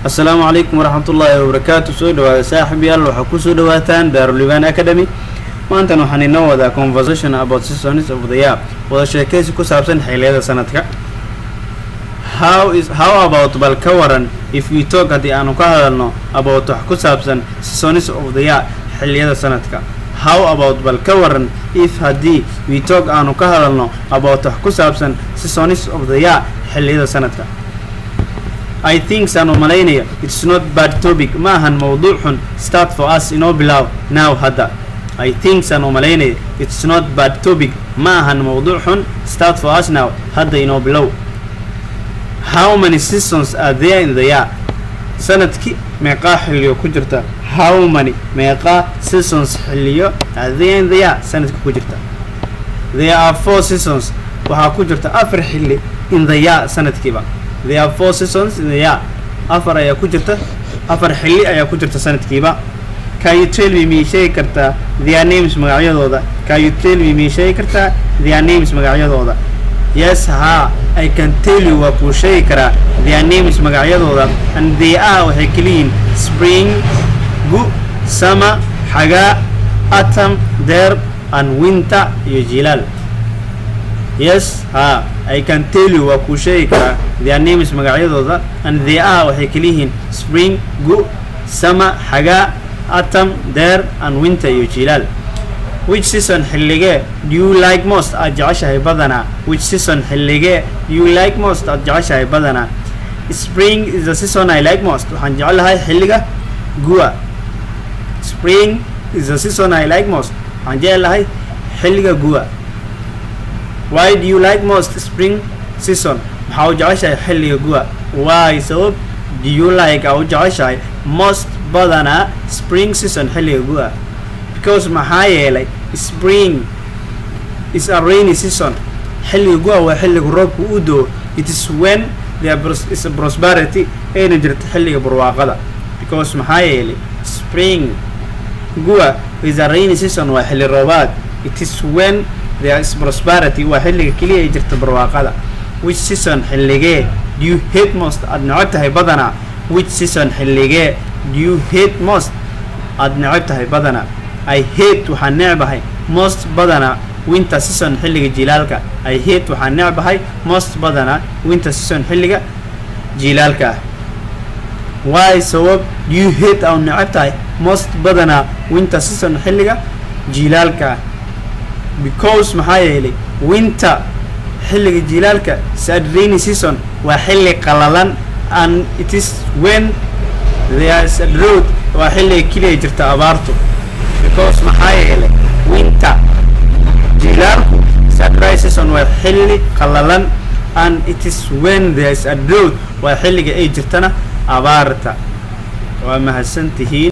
السلام عليكم ورحمة الله وبركاته. سود وساحبي الله وحكوسو دواتان دار اللبان أكاديمي. ما أنت نحن نوضع conversation about seasons of the year. وذا شيء كسابسن حيلة سنتك. How about بالكورن if we talk at the أنوكهالنا about كسابسن seasons of the year حيلة سنتك. How about بالكورن if هدي we talk أنوكهالنا about كسابسن seasons of the year حيلة سنتك. I think سنومالينيا it's not bad topic ما هن موضوع start for us إنه بلاو now هذا. I think سنومالينيا it's not bad topic ما هن موضوع start for us now هذا إنه بلاو. How many seasons are there in the year? سنتك ميقا حليو كجرتا. How many ميقا seasons حليو are there in the year? سنتك كجرتا. There are 4 seasons وها كجرتا أفر حلي in the year سنتك با. There are 4 seasons in the year. أفر أيا كجرتا أفر حلي أيا كجرتا سنتك با. Can you tell me شيء كرتا their names مقعيض هذا. Can you tell me شيء كرتا their names مقعيض هذا. Yes ha I can tell you وكو شيء كرا their names مقعيض هذا and they are وحكلين spring go summer حاجة autumn there and winter يجلال. Yes ha I can tell you وكو شيء كرا their names مقعيض هذا and they are وحكلين spring go summer حاجة autumn there and winter يجلال. Which season حلقة do you like most أجعشها بدنا? Which season حلقة do you like most أجعشها بدنا? Spring is the season I like most وحنجعلها حلقة جوا. Spring is the season I like most حنجعلها حلقة جوا. Why do you like most spring season? حوجعشها حلقة جوا. Why so do you like أوجعشها most بدنا spring season حلقة جوا? Because محايا spring is a rainy season. حلقة جوا وحلقة روب ودو. It is when there is a prosperity. أين جرت حلقة برواقة. Because محايا spring جوا is a rainy season وحلقة روبات. It is when there is prosperity وحلقة كلية جرت برواقة. Which season حلقة do you hate most أدنعتها بدنا? Which season حلقة do you hate most أدنعتها بدنا? I hate وحنعبها most بدنا winter season حلقة جلالك. I hate وحنعبها most بدنا winter season حلقة جلالك. Why so do you hate أو نعبتها most بدنا winter season حلقة جلالك? Because محايا winter حلقة جلالك sad rainy season وحلقة قلالان and it is when there is a drought وحلقة كلية جرت أبارتو. Because محايا winter جلالكو sad dry season وحلقة قلالان and it is when there is a drought وحلقة جرتنا أبارتا. وما هسنتهين